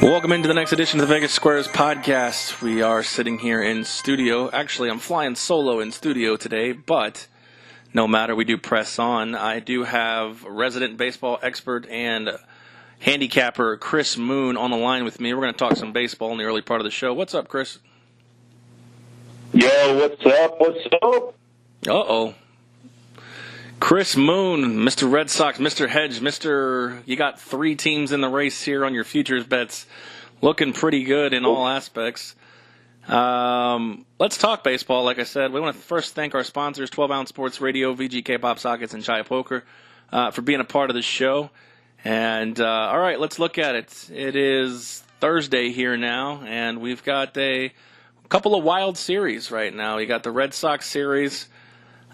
Welcome into the next edition of the Vegas Squares podcast. We are sitting here in studio. Actually, I'm flying solo in studio today, but no matter, we do press on. I do have resident baseball expert and handicapper Chris Moon on the line with me. We're going to talk some baseball in the early part of the show. What's up, Chris? Yo, what's up? What's up? Uh-oh. Chris Moon, Mr. Red Sox, Mr. Hedge, you got three teams in the race here on your futures bets. Looking pretty good in all aspects. Let's talk baseball. Like I said, we want to first thank our sponsors, 12-Ounce Sports Radio, VGK Pop Sockets, and Chai Poker, for being a part of the show. And, all right, let's look at it. It is Thursday here now, and we've got a couple of wild series right now. You got the Red Sox series.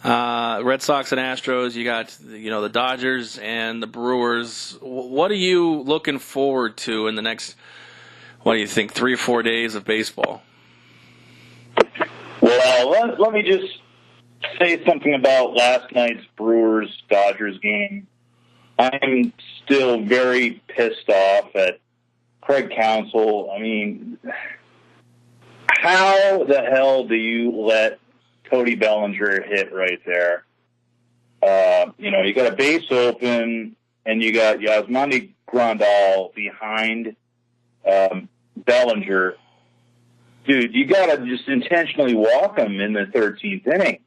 Red Sox and Astros, you got, the Dodgers and the Brewers. What are you looking forward to in the next, 3 or 4 days of baseball? Well, let me just say something about last night's Brewers-Dodgers game. I'm still very pissed off at Craig Counsell. I mean, how the hell do you let Cody Bellinger hit right there? You got a base open, and you got Yasmani Grandal behind Bellinger. Dude, you got to just intentionally walk him in the 13th inning.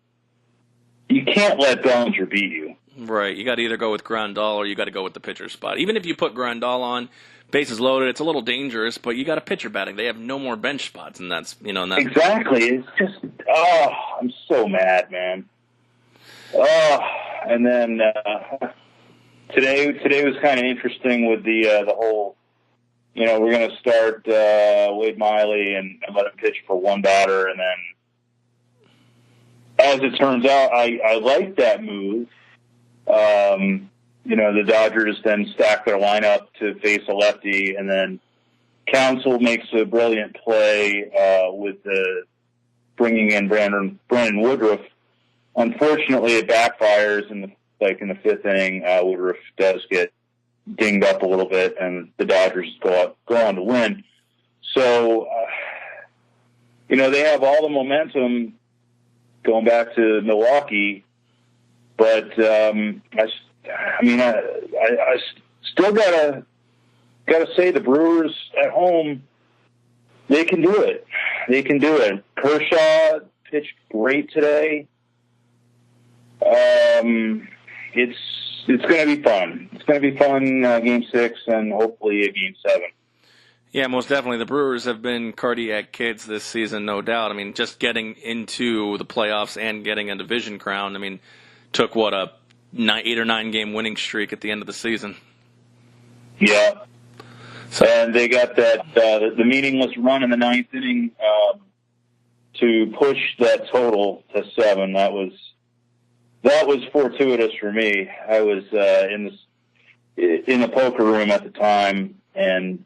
You can't let Bellinger beat you. Right. You got to either go with Grandal or you got to go with the pitcher spot. Even if you put Grandal on, bases loaded, it's a little dangerous, but you got a pitcher batting. They have no more bench spots, and that's, Exactly. It's just, I'm so mad, man. And then today was kind of interesting with the whole, we're going to start Wade Miley and let him pitch for one batter, and then, as it turns out, I like that move. The Dodgers then stack their lineup to face a lefty, and then Counsell makes a brilliant play with bringing in Brandon Woodruff. Unfortunately, it backfires in the fifth inning. Woodruff does get dinged up a little bit, and the Dodgers go on to win. So, they have all the momentum going back to Milwaukee, but I still gotta say the Brewers at home, they can do it. They can do it. Kershaw pitched great today. It's going to be fun. It's going to be fun, Game 6 and hopefully a Game 7. Yeah, most definitely. The Brewers have been cardiac kids this season, no doubt. I mean, just getting into the playoffs and getting a division crown, took a 8 or 9 game winning streak at the end of the season. Yeah. So, and they got that the meaningless run in the ninth inning to push that total to 7. That was fortuitous for me. I was in the poker room at the time and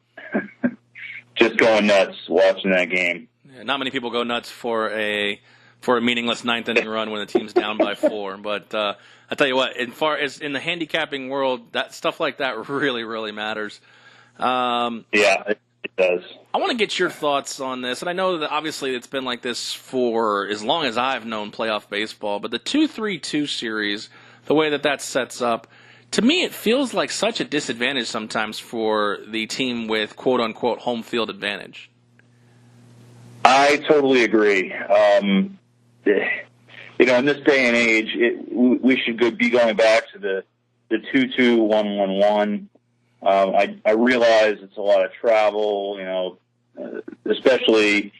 just going nuts watching that game. Yeah, not many people go nuts for a meaningless ninth inning run when the team's down by 4. But I tell you what, as far as in the handicapping world, that stuff like that really, really matters. Yeah, it does. I want to get your thoughts on this, and I know that obviously it's been like this for as long as I've known playoff baseball, but the 2-3-2 series, the way that sets up, to me it feels like such a disadvantage sometimes for the team with quote-unquote home field advantage. I totally agree. In this day and age, we should be going back to the 2-2-1-1-1. I realize it's a lot of travel, especially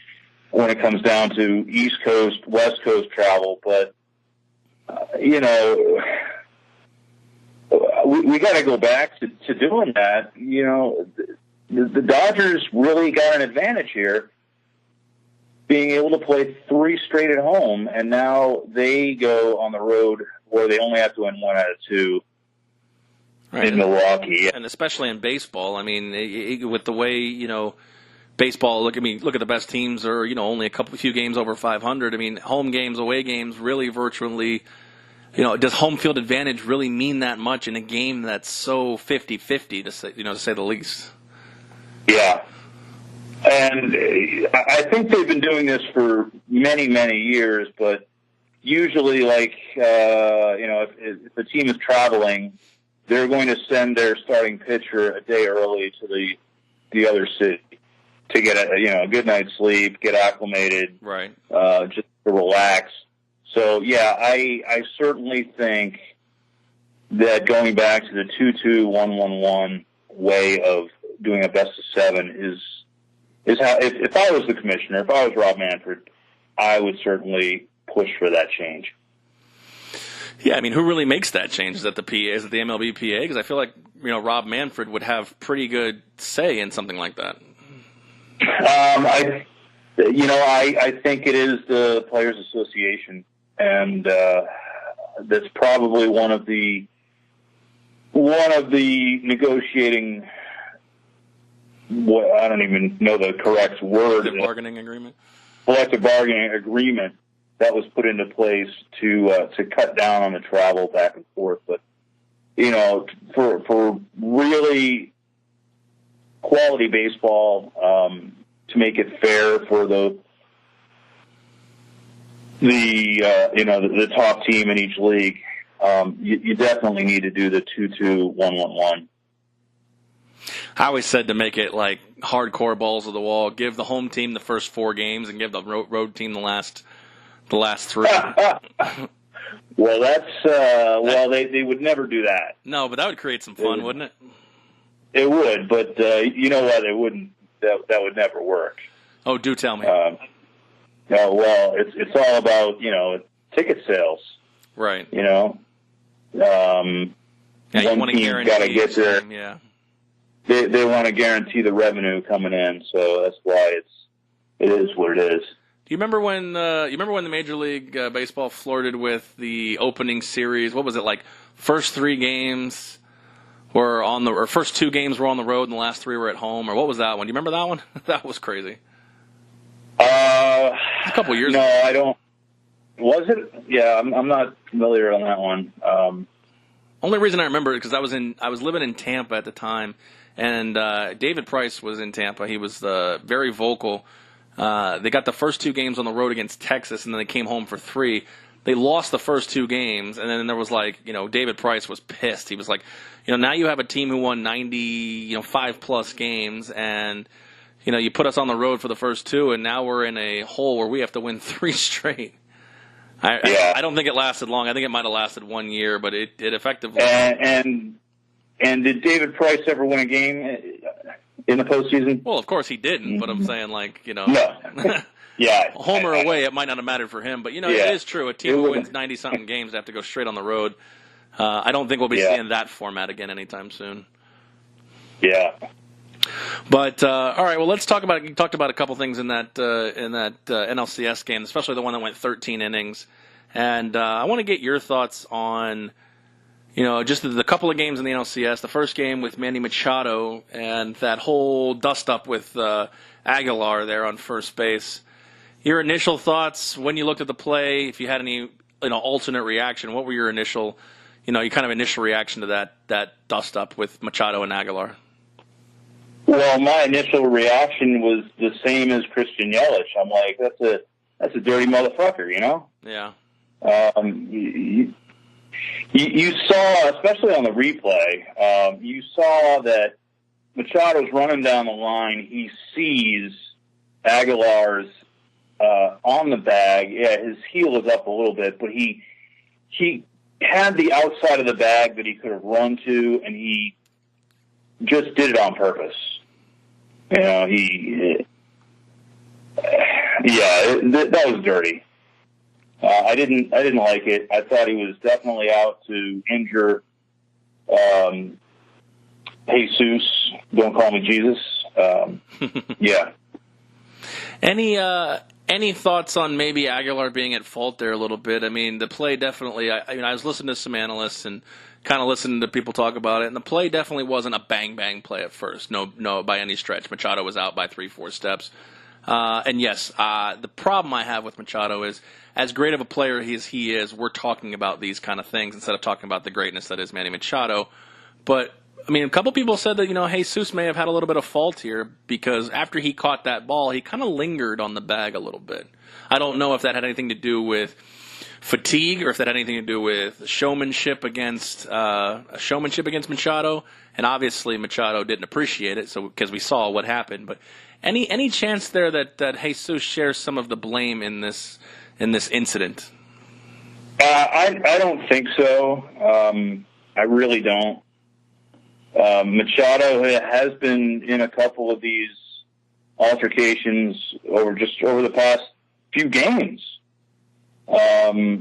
when it comes down to East Coast, West Coast travel. But, we got to go back to doing that. The Dodgers really got an advantage here, being able to play 3 straight at home, and now they go on the road where they only have to win 1 out of 2 in Milwaukee. And especially in baseball, with the way, baseball, look at the best teams are, only a few games over 500. Home games, away games, really virtually, does home field advantage really mean that much in a game that's so 50-50 to say the least? Yeah. And I think they've been doing this for many, many years, but usually, like, if the team is traveling, they're going to send their starting pitcher a day early to the other city to get a good night's sleep, get acclimated, right? Just to relax. So, yeah, I certainly think that going back to the 2-2-1-1-1 way of doing a best of 7 is how, if I was the commissioner, if I was Rob Manfred, I would certainly push for that change. Yeah, I mean, who really makes that change? Is that the PA? Is it the MLB PA? Because I feel like, Rob Manfred would have pretty good say in something like that. I think it is the Players Association, and that's probably one of the negotiating. I don't even know the correct word. Collective bargaining agreement. Collective bargaining agreement that was put into place to cut down on the travel back and forth. But for really quality baseball, to make it fair for the top team in each league, you definitely need to do the 2-2-1-1-1. I always said to make it like hardcore balls to the wall. Give the home team the first 4 games and give the road team the last 3. Well, that's they would never do that. No, but that would create some fun, wouldn't it? It would, but you know what? It wouldn't. That would never work. Oh, do tell me. No, well, it's all about ticket sales, right? Yeah, you want to guarantee. Got to get there. Yeah. They want to guarantee the revenue coming in, so that's why it is what it is. Do you remember when the Major League Baseball flirted with the opening series? What was it like? First 3 games were first 2 games were on the road, and the last 3 were at home, or what was that one? Do you remember that one? That was crazy. A couple years ago. No, I don't. Was it? Yeah, I'm not familiar on that one. Only reason I remember it because I was living in Tampa at the time. And David Price was in Tampa. He was very vocal. They got the first 2 games on the road against Texas, and then they came home for 3. They lost the first 2 games, and then there was David Price was pissed. He was like, now you have a team who won 90, 5+ games, and you put us on the road for the first 2, and now we're in a hole where we have to win 3 straight. I don't think it lasted long. I think it might have lasted 1 year, but it effectively. And did David Price ever win a game in the postseason? Well, of course he didn't, but I'm saying, No. Yeah. Home or away, it might not have mattered for him. But, it is true. A team who wins 90-something games have to go straight on the road. I don't think we'll be seeing that format again anytime soon. Yeah. But, all right, well, let's talk about it. You talked about a couple things in that NLCS game, especially the one that went 13 innings. And I want to get your thoughts on just the couple of games in the NLCS, the first game with Manny Machado and that whole dust-up with Aguilar there on first base. Your initial thoughts when you looked at the play, if you had any alternate reaction, what were your initial reaction to that dust-up with Machado and Aguilar? Well, my initial reaction was the same as Christian Yelich. I'm like, that's a dirty motherfucker, Yeah. You saw, especially on the replay, you saw that Machado's running down the line. He sees Aguilar's on the bag. Yeah, his heel is up a little bit, but he had the outside of the bag that he could have run to, and he just did it on purpose. That was dirty. I didn't like it. I thought he was definitely out to injure Jesus. Don't call me Jesus. Yeah. Any thoughts on maybe Aguilar being at fault there a little bit? I mean, the play definitely. I was listening to some analysts and kind of listening to people talk about it, and the play definitely wasn't a bang bang play at first. No, by any stretch. Machado was out by 3-4 steps. And yes, the problem I have with Machado is, as great of a player as he is, we're talking about these kind of things instead of talking about the greatness that is Manny Machado. But I mean, a couple people said that, Jesus may have had a little bit of fault here because after he caught that ball, he kind of lingered on the bag a little bit. I don't know if that had anything to do with fatigue or if that had anything to do with showmanship against Machado. And obviously Machado didn't appreciate it, so because we saw what happened. But any chance there that Jesus shares some of the blame in this incident? I don't think so. I really don't. Machado has been in a couple of these altercations over the past few games. That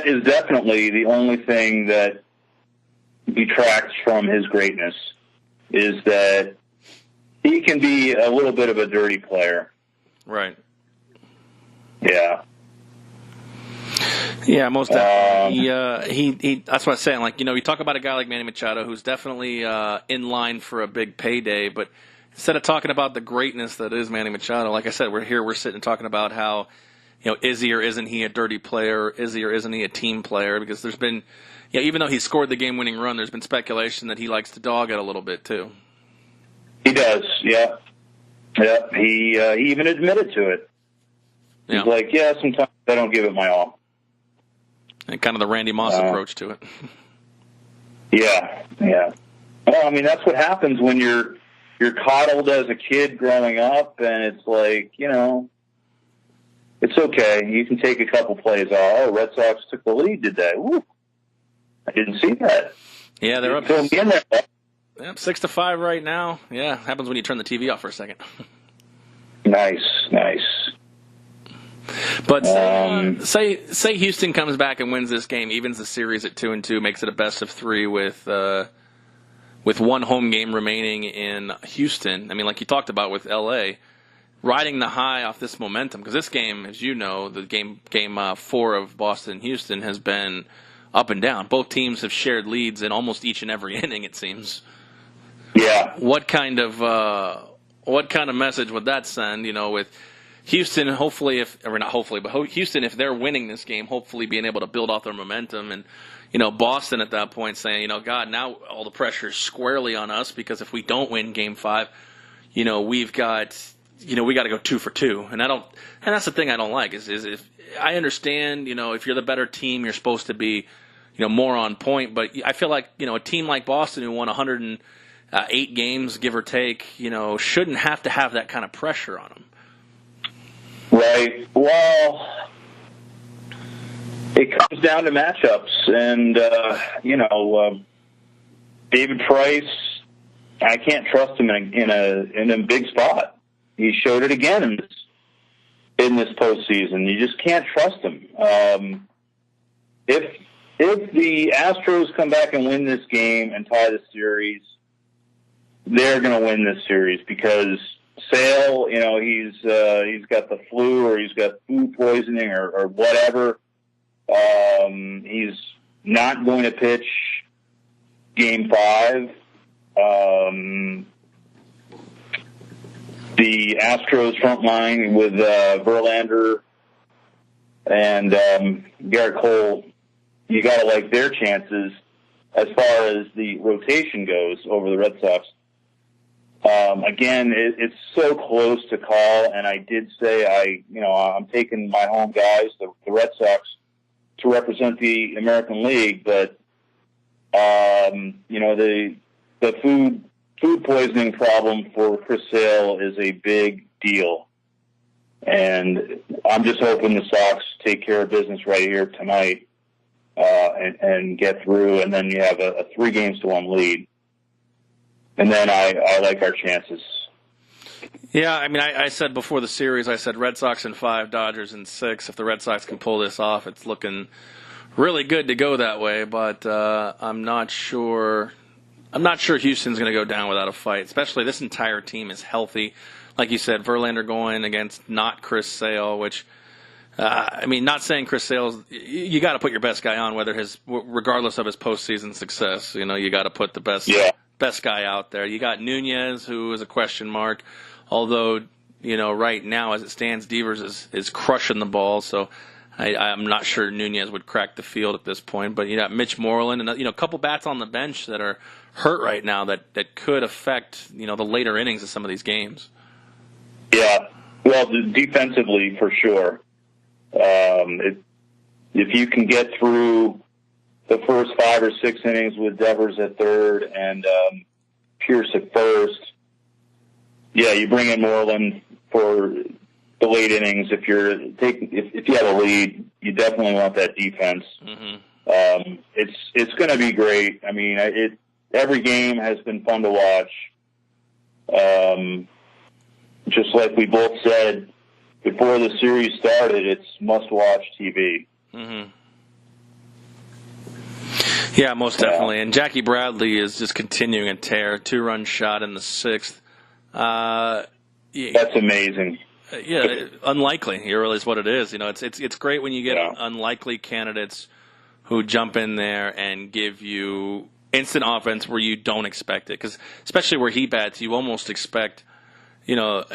is definitely the only thing that detracts from his greatness, is that he can be a little bit of a dirty player. Right. Yeah. Yeah, most definitely. He that's what I'm saying. Like, you talk about a guy like Manny Machado, who's definitely in line for a big payday, but instead of talking about the greatness that is Manny Machado, like I said, we're sitting talking about how, is he or isn't he a dirty player? Is he or isn't he a team player? Because there's been, even though he scored the game-winning run, there's been speculation that he likes to dog it a little bit too. He does, yeah. Yeah, he even admitted to it. He's like, sometimes I don't give it my all. And kind of the Randy Moss approach to it. Yeah. Well, I mean, that's what happens when you're coddled as a kid growing up, and it's like, it's okay. You can take a couple plays off. Oh, Red Sox took the lead today. Woo. I didn't see that. Yeah, they're up. Yep, 6-5 right now. Yeah, happens when you turn the TV off for a second. Nice. But say Houston comes back and wins this game, evens the series at 2-2, makes it a best of 3 with one home game remaining in Houston. I mean, like you talked about with LA, riding the high off this momentum, because this game, as you know, the game 4 of Boston-Houston has been up and down. Both teams have shared leads in almost each and every inning, it seems. Yeah. What kind of message would that send? With Houston, Houston, if they're winning this game, hopefully being able to build off their momentum, and Boston at that point saying, God, now all the pressure is squarely on us, because if we don't win Game 5, we got to go 2 for 2, and that's the thing I don't like is if I understand, if you're the better team, you're supposed to be, more on point, but I feel like a team like Boston who won 108 games, give or take, shouldn't have to have that kind of pressure on them. Right. Well, it comes down to matchups, and David Price, I can't trust him in a big spot. He showed it again in this postseason. You just can't trust him. If the Astros come back and win this game and tie the series, they're going to win this series, because Sale, he's got the flu, or he's got food poisoning, or whatever. He's not going to pitch Game 5. The Astros front line with Verlander and Garrett Cole, you got to like their chances as far as the rotation goes over the Red Sox. Again, it's so close to call, and I did say I'm taking my home guys, the Red Sox, to represent the American League, but the food poisoning problem for Chris Sale is a big deal, and I'm just hoping the Sox take care of business right here tonight and get through, and then you have a 3-1 lead. And then I like our chances. Yeah, I mean, I said before the series, I said Red Sox in 5, Dodgers in 6. If the Red Sox can pull this off, it's looking really good to go that way. But I'm not sure Houston's going to go down without a fight. Especially this entire team is healthy. Like you said, Verlander going against not Chris Sale, which not saying Chris Sale's. You got to put your best guy on, regardless of his postseason success. You got to put the best. Yeah. Best guy out there. You got Nunez, who is a question mark, although, right now, as it stands, Devers is crushing the ball. So I'm not sure Nunez would crack the field at this point, but you got Mitch Moreland and a couple bats on the bench that are hurt right now that could affect the later innings of some of these games. Yeah, well, defensively for sure. If you can get through the first 5 or 6 innings with Devers at third and Pierce at first, yeah, you bring in Moreland for the late innings. If you have a lead, you definitely want that defense. Mm-hmm. It's going to be great. I mean, every game has been fun to watch. Just like we both said before the series started, it's must-watch TV. Mm-hmm. Yeah, most definitely. And Jackie Bradley is just continuing a tear. 2-run shot in the 6th. That's amazing. Yeah, unlikely. It really is what it is. It's great when you get unlikely candidates who jump in there and give you instant offense where you don't expect it. Because especially where he bats, you almost expect, not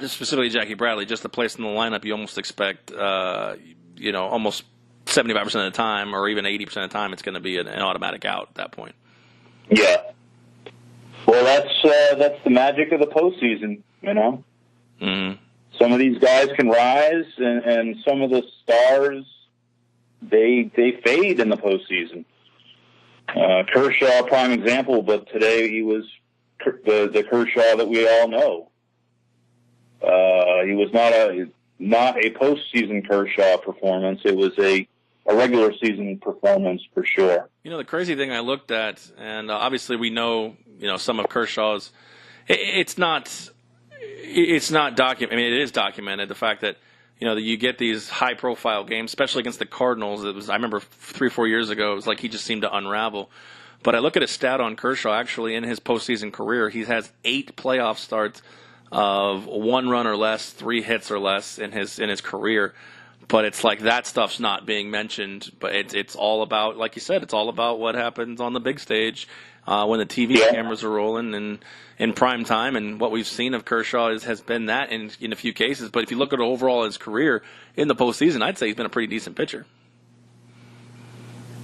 just specifically Jackie Bradley, just the place in the lineup, you almost expect, almost 75% of the time or even 80% of the time it's going to be an automatic out at that point. Yeah. Well, that's the magic of the postseason, Mm-hmm. Some of these guys can rise, and some of the stars, they fade in the postseason. Kershaw, prime example, but today he was the Kershaw that we all know. He was not a postseason Kershaw performance. It was a regular season performance for sure. The crazy thing I looked at, and obviously we know, some of Kershaw's, it's not documented. I mean, it is documented, the fact that, that you get these high-profile games, especially against the Cardinals. I remember 3 or 4 years ago, it was like he just seemed to unravel. But I look at a stat on Kershaw, actually, in his postseason career, he has 8 playoff starts of 1 run or less, 3 hits or less in his career. But it's like that stuff's not being mentioned. But it's all about, like you said, it's all about what happens on the big stage when the TV cameras are rolling and in prime time. And what we've seen of Kershaw has been that in a few cases. But if you look at overall his career in the postseason, I'd say he's been a pretty decent pitcher.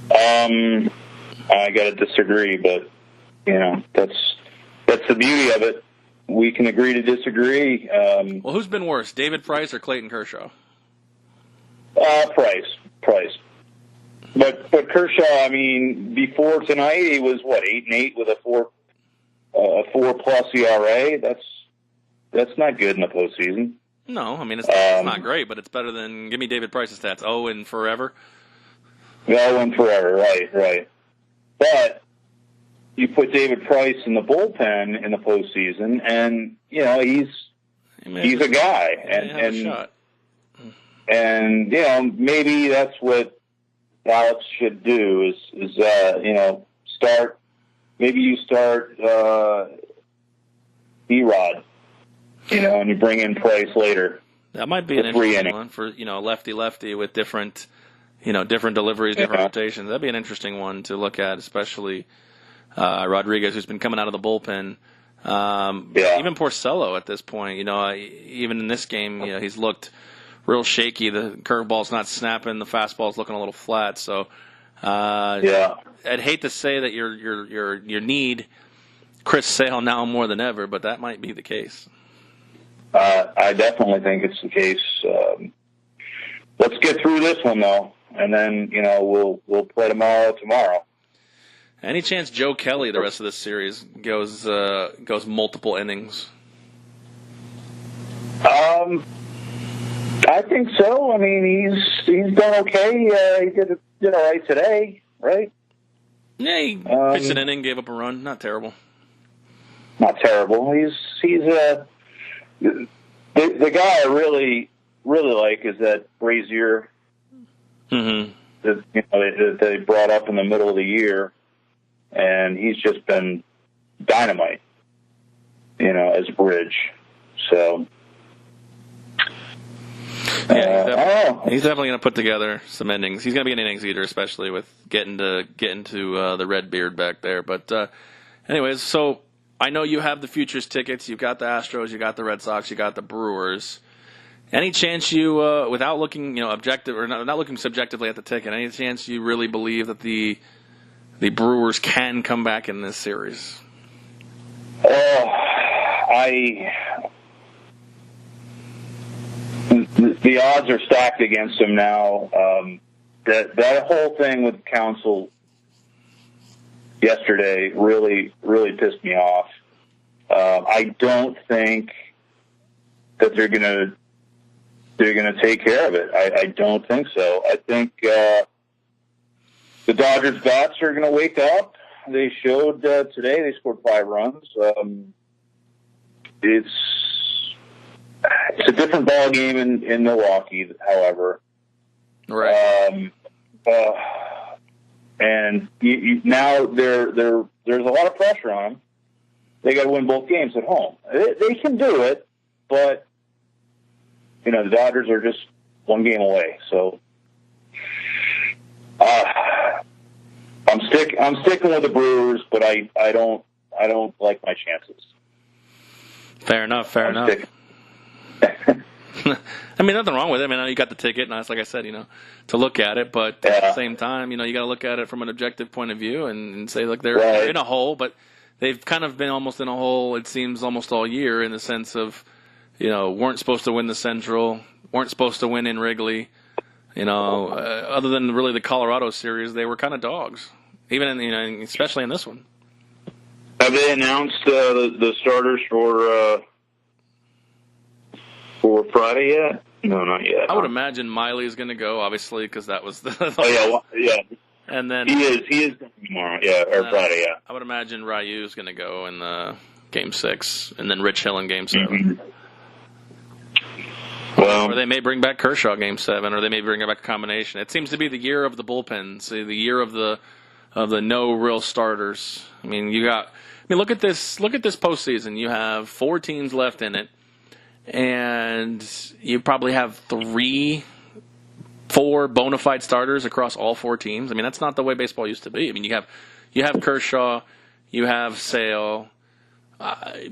I got to disagree, but that's the beauty of it. We can agree to disagree. Well, who's been worse, David Price or Clayton Kershaw? Price. But Kershaw, I mean, before tonight, he was 8-8 with a 4+ ERA. That's not good in the postseason. No, I mean it's not great, but it's better than give me David Price's stats. 0 and forever. 0 and forever, right. But you put David Price in the bullpen in the postseason, and he's a guy, and maybe that's what Alex should do is start. Maybe you start E-Rod, and you bring in Price later. That might be an interesting one for lefty with different deliveries, different rotations. That'd be an interesting one to look at, especially Rodriguez, who's been coming out of the bullpen. Even Porcello at this point, even in this game, he's looked real shaky. The curveball's not snapping. The fastball's looking a little flat. So, I'd hate to say that you need Chris Sale now more than ever, but that might be the case. I definitely think it's the case. Let's get through this one though, and then we'll play tomorrow. Any chance Joe Kelly the rest of this series goes multiple innings? I think so. I mean, he's done okay. He did all right today, right? Yeah, he pitched an inning, gave up a run. Not terrible. Not terrible. He's the guy I really like is that Brazier. Mm-hmm. That they brought up in the middle of the year, and he's just been dynamite. As a bridge. So. Yeah, he's definitely going to put together some innings. He's going to be an innings eater, especially with getting to the red beard back there. But anyways, so I know you have the futures tickets. You've got the Astros, you got the Red Sox, you got the Brewers. Any chance you, without looking, objective or not looking subjectively at the ticket, any chance you really believe that the Brewers can come back in this series? The odds are stacked against him now. That whole thing with Counsell yesterday really pissed me off. I don't think that they're gonna take care of it. I don't think so. I think the Dodgers bats are gonna wake up. They showed today they scored 5 runs. It's a different ball game in Milwaukee, however. Right. And now there's a lot of pressure on them. They got to win both games at home. They can do it, but the Dodgers are just 1 game away. So I'm sticking with the Brewers, but I don't like my chances. Fair enough. I mean, nothing wrong with it. I mean, you got the ticket, and it's like I said, to look at it. But at the same time, you got to look at it from an objective point of view and say, look, they're in a hole, but they've kind of been almost in a hole, it seems, almost all year in the sense of, weren't supposed to win the Central, weren't supposed to win in Wrigley. Other than really the Colorado series, they were kind of dogs, even in, especially in this one. Have they announced the starters for Friday yet? No, not yet. I would imagine Miley's going to go, obviously, because that was the. Yeah. And then he is tomorrow, or Friday, yeah. I would imagine Ryu's going to go in the Game 6, and then Rich Hill in Game 7. Well, or they may bring back Kershaw Game 7, or they may bring back a combination. It seems to be the year of the bullpens, the year of the no real starters. I mean, look at this postseason. You have 4 teams left in it, and you probably have 3-4 bona fide starters across all 4 teams. I mean, that's not the way baseball used to be. I mean, you have Kershaw, you have Sale. I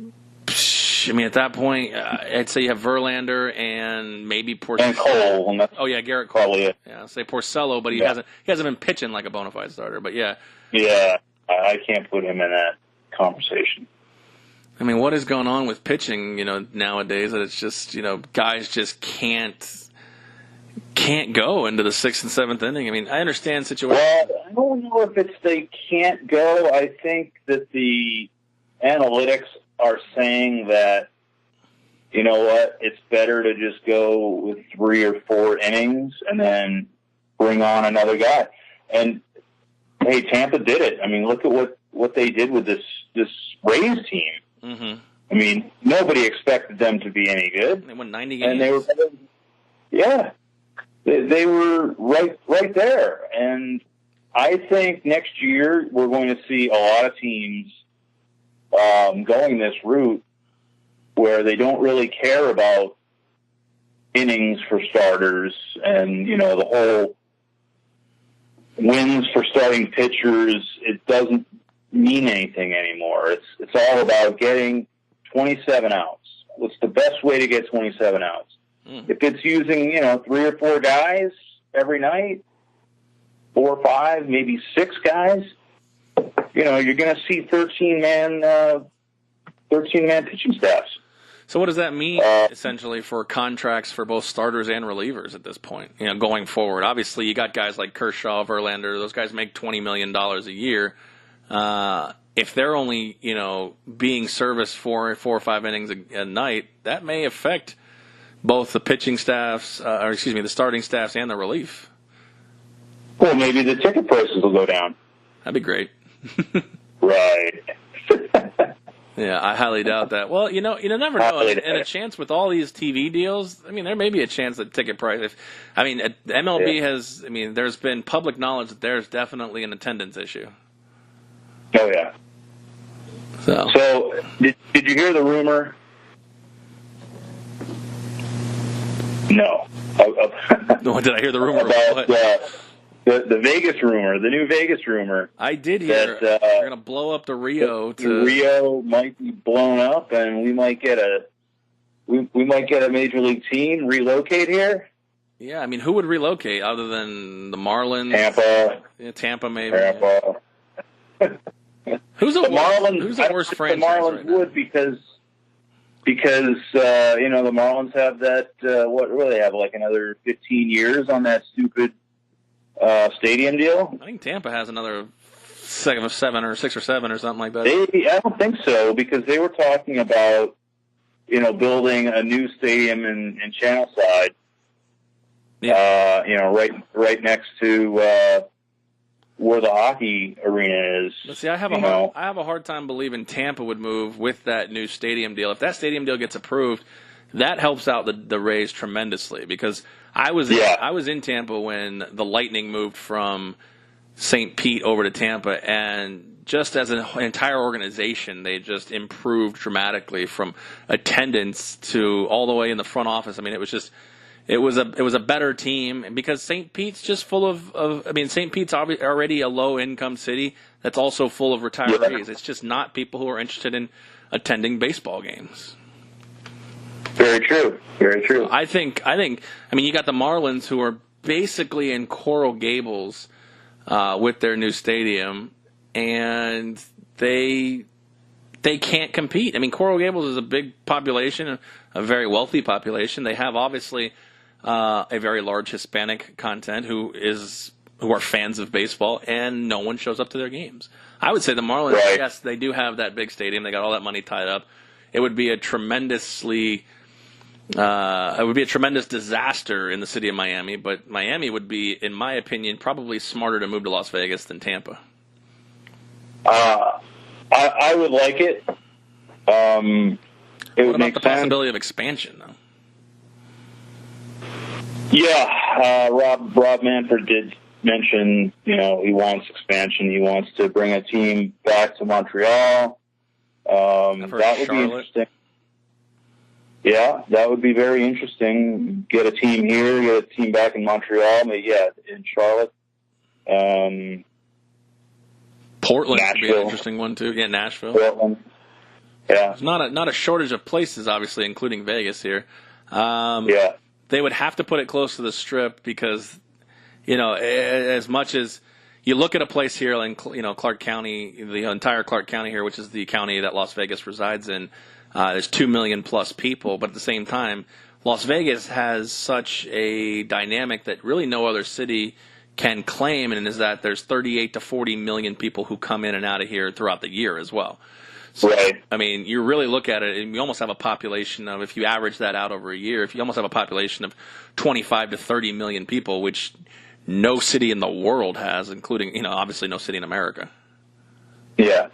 mean, at that point, I'd say you have Verlander and maybe Porcello. And Cole. Oh yeah, Garrett Cole. Probably it. Yeah, say Porcello, but he hasn't been pitching like a bona fide starter. But yeah. Yeah, I can't put him in that conversation. I mean, what is going on with pitching? Nowadays that it's just guys just can't go into the 6th and 7th inning. I mean, I understand situations. Well, I don't know if it's they can't go. I think that the analytics are saying that, it's better to just go with 3 or 4 innings and then bring on another guy. And hey, Tampa did it. I mean, look at what they did with this Rays team. Mm-hmm. I mean, nobody expected them to be any good. They won 90 games. And they were, they were right there. And I think next year we're going to see a lot of teams going this route where they don't really care about innings for starters and, the whole wins for starting pitchers. It doesn't mean anything anymore. It's all about getting 27 outs. What's the best way to get 27 outs? If it's using, 3 or 4 guys every night, 4 or 5, maybe 6 guys, you're going to see 13-man pitching staffs. So what does that mean, essentially, for contracts for both starters and relievers at this point, going forward? Obviously, you got guys like Kershaw, Verlander. Those guys make $20 million a year. If they're only, being serviced 4 or 5 innings a night, that may affect both the pitching staffs, the starting staffs and the relief. Well, maybe the ticket prices will go down. That'd be great. Right. Yeah, I highly doubt that. Well, you never know. And a chance with all these TV deals, I mean, there may be a chance that ticket price. MLB has, there's been public knowledge that there's definitely an attendance issue. Oh, yeah. So did you hear the rumor? No. Did I hear the rumor about the Vegas rumor, the new Vegas rumor? I did hear that they're going to blow up the Rio. The Rio might be blown up, and we might get a we might get a major league team relocate here. Yeah, I mean, who would relocate other than the Marlins? Tampa. Yeah, Tampa, maybe. Tampa. Yeah. Who's the worst franchise the Marlins right now? would because the Marlins have that. What do they have? Like another 15 years on that stupid stadium deal. I think Tampa has another 6 or 7 or something like that. I don't think so, because they were talking about building a new stadium in Channelside. Yeah. Right next to where the hockey arena is. But see, I have a hard time believing Tampa would move with that new stadium deal. If that stadium deal gets approved, that helps out the Rays tremendously, because I was in Tampa when the Lightning moved from St. Pete over to Tampa, and just as an entire organization, they just improved dramatically from attendance to all the way in the front office. I mean, it was a better team, because St. Pete's just full of St. Pete's already a low income city that's also full of retirees. Yeah. It's just not people who are interested in attending baseball games. Very true. Very true. I mean, you got the Marlins, who are basically in Coral Gables with their new stadium, and they can't compete. I mean, Coral Gables is a big population, a very wealthy population. They have obviously a very large Hispanic content who are fans of baseball, and no one shows up to their games. I would say the Marlins, right. Yes, they do have that big stadium. They got all that money tied up. It would be a tremendous disaster in the city of Miami, but Miami would be, in my opinion, probably smarter to move to Las Vegas than Tampa. I would like it. What about the possibility of expansion, though? Yeah, Rob Manfred did mention, he wants expansion. He wants to bring a team back to Montreal. That would be interesting. Yeah, that would be very interesting. Get a team here, get a team back in Montreal, maybe, in Charlotte. Portland Nashville. Would be an interesting one, too. Yeah, Nashville. Portland. Yeah. There's not a shortage of places, obviously, including Vegas here. They would have to put it close to the Strip, because, as much as you look at a place here in, Clark County, the entire Clark County here, which is the county that Las Vegas resides in, there's 2 million plus people, but at the same time, Las Vegas has such a dynamic that really no other city can claim, and is that there's 38 to 40 million people who come in and out of here throughout the year as well. So, right. I mean, you really look at it, and you almost have a population of, if you average that out over a year, if you almost have a population of 25 to 30 million people, which no city in the world has, including, obviously no city in America. Yeah.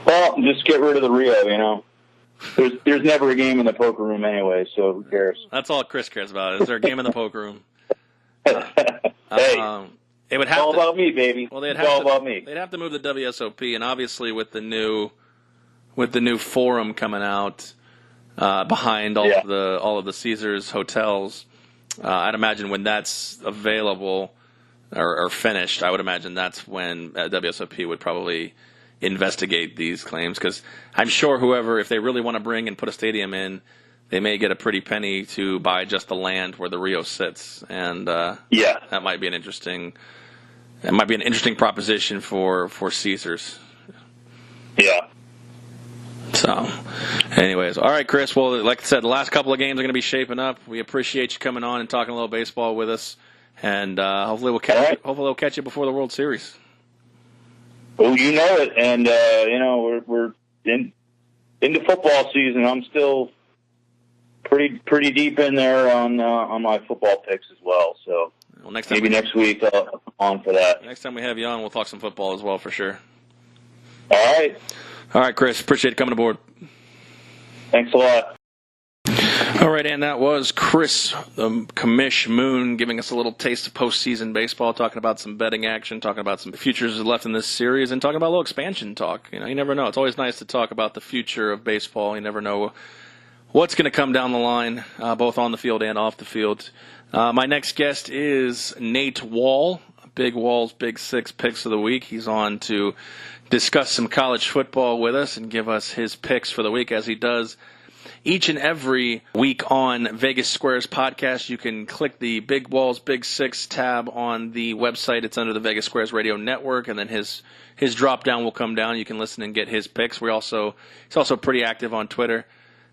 Well, just get rid of the Rio, There's never a game in the poker room anyway, so who cares? That's all Chris cares about. Is there a game in the poker room? Hey, it would have it's all about me, baby. Well, it's all about me. They'd have to move the WSOP, and obviously with the new Forum coming out behind all of the Caesars hotels, I'd imagine when that's available or finished, I would imagine that's when WSOP would probably investigate these claims, because I'm sure if they really want to bring and put a stadium in, they may get a pretty penny to buy just the land where the Rio sits, and that might be an interesting proposition for Caesars. Yeah. So, anyways, all right, Chris. Well, like I said, the last couple of games are going to be shaping up. We appreciate you coming on and talking a little baseball with us, and hopefully we'll catch you before the World Series. Well, you know it, and we're into football season. I'm still pretty deep in there on my football picks as well. So next week I'll come on for that. Next time we have you on, we'll talk some football as well for sure. All right, Chris. Appreciate you coming aboard. Thanks a lot. All right, and that was Chris Commish Moon giving us a little taste of postseason baseball, talking about some betting action, talking about some futures left in this series, and talking about a little expansion talk. You never know. It's always nice to talk about the future of baseball. You never know what's going to come down the line, both on the field and off the field. My next guest is Nate Wahl, Big Wall's Big Six Picks of the Week. He's on to discuss some college football with us and give us his picks for the week, as he does each and every week on Vegas Squares podcast. You can click the Big Walls Big Six tab on the website. It's under the Vegas Squares Radio Network, and then his drop down will come down. You can listen and get his picks. He's also pretty active on Twitter.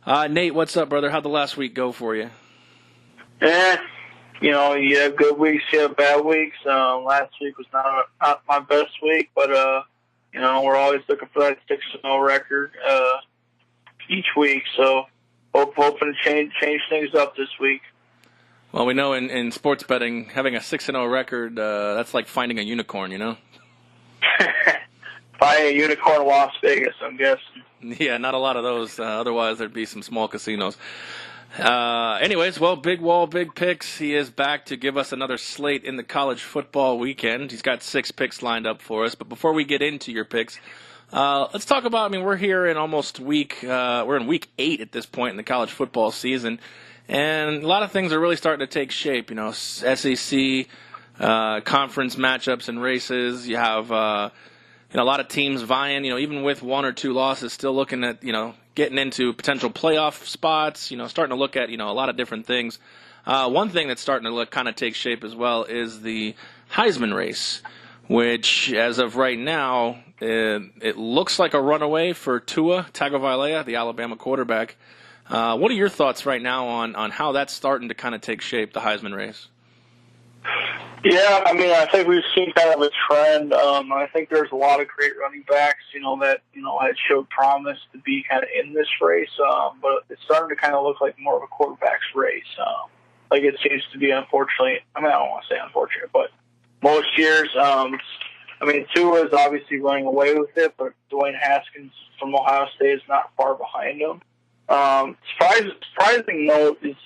Nate, what's up, brother? How'd the last week go for you? You have good weeks, you have bad weeks. Last week was not my best week, but we're always looking for that 6-0 record each week. So hoping to change things up this week. Well, we know in sports betting, having a 6-0 record, that's like finding a unicorn, you know? Finding a unicorn in Las Vegas, I'm guessing. Yeah, not a lot of those. Otherwise, there'd be some small casinos. Anyways, well, Big Wall, Big Picks. He is back to give us another slate in the college football weekend. He's got 6 picks lined up for us. But before we get into your picks, let's talk about, we're here in we're in week 8 at this point in the college football season. And a lot of things are really starting to take shape. SEC, conference matchups and races. You have, a lot of teams vying, even with 1 or 2 losses, still looking at, getting into potential playoff spots, starting to look at, a lot of different things. One thing that's starting to kind of take shape as well is the Heisman race, which, as of right now, it looks like a runaway for Tua Tagovailoa, the Alabama quarterback. What are your thoughts right now on how that's starting to kind of take shape, the Heisman race? Yeah, I think we've seen kind of a trend. I think there's a lot of great running backs, that had showed promise to be kind of in this race. But it's starting to kind of look like more of a quarterback's race. Like it seems to be, unfortunately. I don't want to say unfortunate, but most years, Tua is obviously running away with it, but Dwayne Haskins from Ohio State is not far behind him. Surprising note is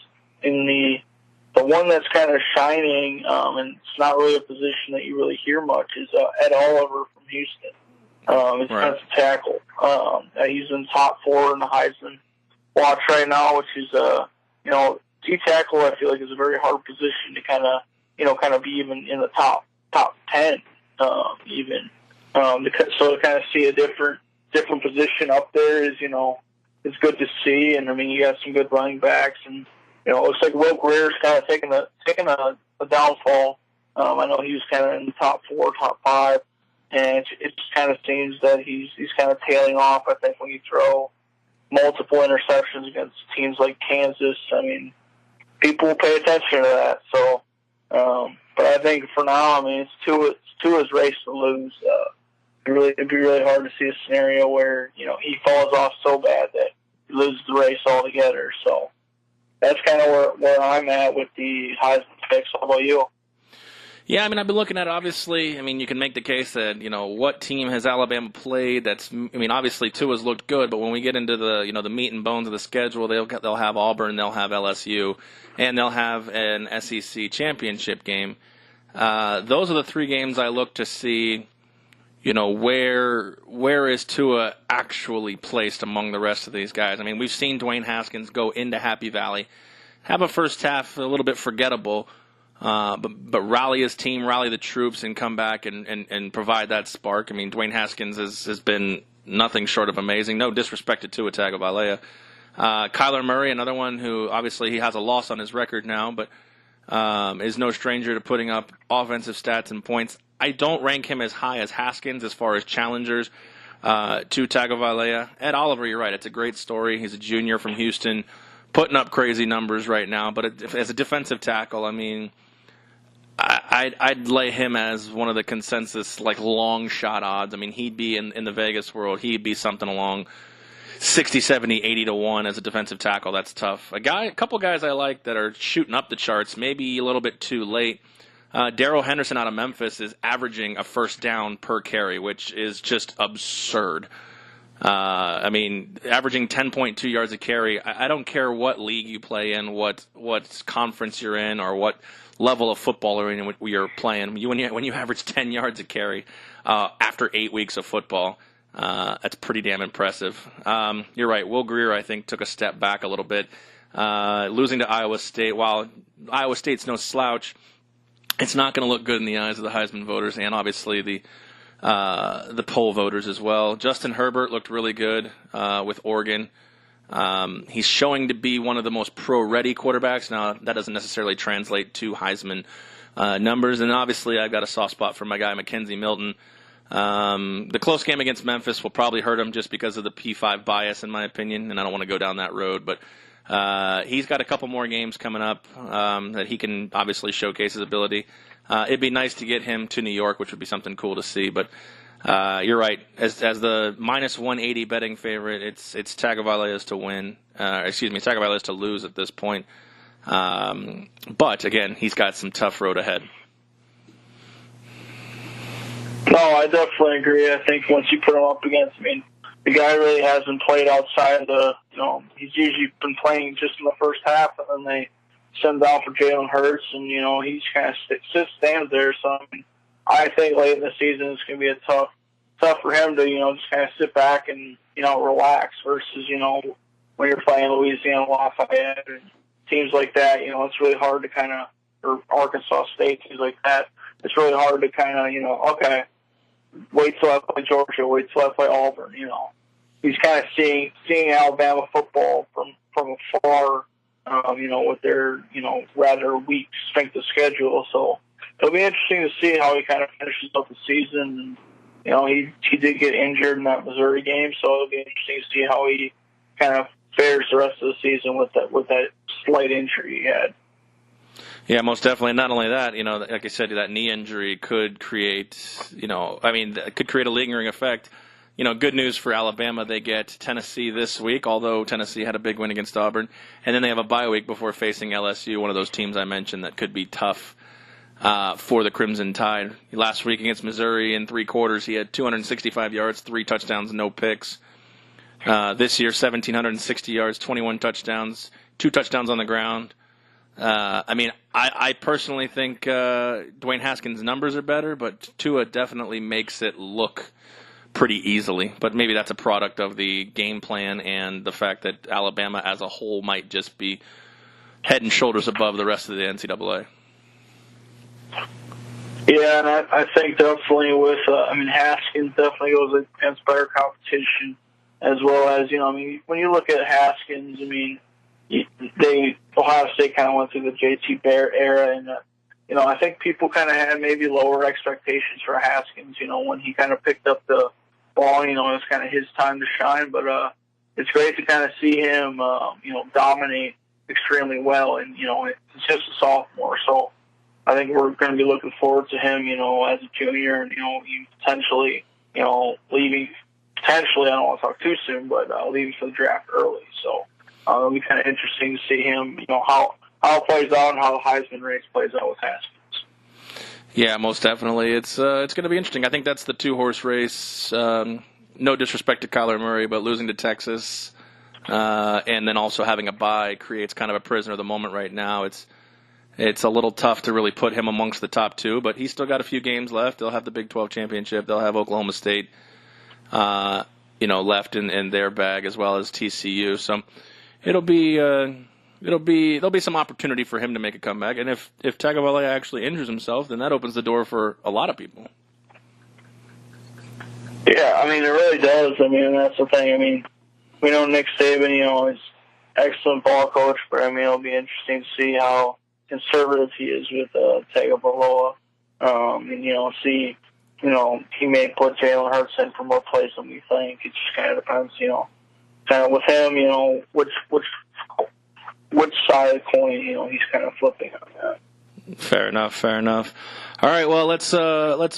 in the one that's kind of shining, and it's not really a position that you really hear much, is Ed Oliver from Houston. He's defensive tackle. He's in top 4 in the Heisman watch right now, which is, D tackle. I feel like is a very hard position to kind of be even in the top 10, even. So to kind of see a different position up there is, it's good to see. And you got some good running backs, and it looks like Will Greer's kind of taking a downfall. I know he was kind of in the top 4, top 5, and it just kind of seems that he's kind of tailing off. I think when you throw multiple interceptions against teams like Kansas, people will pay attention to that. So, but I think for now, it's Tua's race to lose. It'd be really hard to see a scenario where he falls off so bad that he loses the race altogether. So that's kind of where I'm at with the Heisman picks. How about you? Yeah, I've been looking at, obviously, you can make the case that, what team has Alabama played that's, obviously Tua's looked good, but when we get into the, the meat and bones of the schedule, they'll have Auburn, they'll have LSU, and they'll have an SEC championship game. Those are the 3 games I look to see, where is Tua actually placed among the rest of these guys? We've seen Dwayne Haskins go into Happy Valley, have a first half a little bit forgettable, but rally his team, rally the troops, and come back and provide that spark. Dwayne Haskins has been nothing short of amazing. No disrespect to Tua Tagovailoa. Kyler Murray, another one who obviously he has a loss on his record now, but is no stranger to putting up offensive stats and points. I don't rank him as high as Haskins as far as challengers to Tagovailoa. Ed Oliver, you're right. It's a great story. He's a junior from Houston, putting up crazy numbers right now. But as a defensive tackle, I'd lay him as one of the consensus long shot odds. He'd be in the Vegas world. He'd be something along 60, 70, 80 to 1 as a defensive tackle. That's tough. A couple guys I like that are shooting up the charts, maybe a little bit too late. Darrell Henderson out of Memphis is averaging a first down per carry, which is just absurd. Averaging 10.2 yards a carry. I don't care what league you play in, what conference you're in, or what level of football you're playing. When you average 10 yards a carry after 8 weeks of football, that's pretty damn impressive. You're right. Will Greer, I think, took a step back a little bit, losing to Iowa State. While Iowa State's no slouch, it's not going to look good in the eyes of the Heisman voters and obviously the poll voters as well. Justin Herbert looked really good with Oregon. He's showing to be one of the most pro-ready quarterbacks. Now, that doesn't necessarily translate to Heisman numbers. And obviously, I've got a soft spot for my guy, Mackenzie Milton. The close game against Memphis will probably hurt him just because of the P5 bias, in my opinion, and I don't want to go down that road. But he's got a couple more games coming up that he can obviously showcase his ability. It'd be nice to get him to New York, which would be something cool to see. But you're right. As the minus 180 betting favorite, it's Tagovailoa to win. Tagovailoa to lose at this point. But again, he's got some tough road ahead. No, I definitely agree. I think once you put him up against, the guy really hasn't played outside the, he's usually been playing just in the first half, and then they send down for Jalen Hurts, and, he's kind of stands there. So, I think late in the season it's going to be tough for him to, just kind of sit back and, relax versus, when you're playing Louisiana Lafayette and teams like that, it's really hard to or Arkansas State, teams like that. It's really hard to okay, wait till I play Georgia, wait till I play Auburn, He's kind of seeing Alabama football from afar, with their, rather weak strength of schedule. So it'll be interesting to see how he kind of finishes up the season. And, he did get injured in that Missouri game, so it'll be interesting to see how he kind of fares the rest of the season with that slight injury he had. Yeah, most definitely. Not only that, like I said, that knee injury could create, could create a lingering effect. Good news for Alabama, they get Tennessee this week, although Tennessee had a big win against Auburn. And then they have a bye week before facing LSU, one of those teams I mentioned that could be tough for the Crimson Tide. Last week against Missouri in 3 quarters, he had 265 yards, 3 touchdowns, no picks. This year, 1,760 yards, 21 touchdowns, 2 touchdowns on the ground. I personally think Dwayne Haskins' numbers are better, but Tua definitely makes it look pretty easily. But maybe that's a product of the game plan and the fact that Alabama as a whole might just be head and shoulders above the rest of the NCAA. Yeah, and I think definitely with, Haskins definitely goes against better competition, as well as, when you look at Haskins, Ohio State kind of went through the JT Barrett era, and I think people kind of had maybe lower expectations for Haskins. When he kind of picked up the ball, it was kind of his time to shine. But it's great to kind of see him, dominate extremely well, and he's just a sophomore, so I think we're going to be looking forward to him, as a junior, and potentially, leaving. Potentially, I don't want to talk too soon, but leaving for the draft early. So. It'll be kind of interesting to see him, how it plays out and how the Heisman race plays out with Haskins. Yeah, most definitely. It's going to be interesting. I think that's the 2-horse race. No disrespect to Kyler Murray, but losing to Texas and then also having a bye creates kind of a prisoner of the moment right now. It's a little tough to really put him amongst the top 2, but he's still got a few games left. They'll have the Big 12 championship. They'll have Oklahoma State, left in their bag, as well as TCU. So. There'll be some opportunity for him to make a comeback, and if Tagovailoa actually injures himself, then that opens the door for a lot of people. Yeah, it really does. That's the thing. We know Nick Saban, is excellent ball coach, but it'll be interesting to see how conservative he is with Tagovailoa. See, he may put Jalen Hurts in for more plays than we think. It just kind of depends, kind of with him, which side of the coin, he's kind of flipping on that. Fair enough. All right, well, let's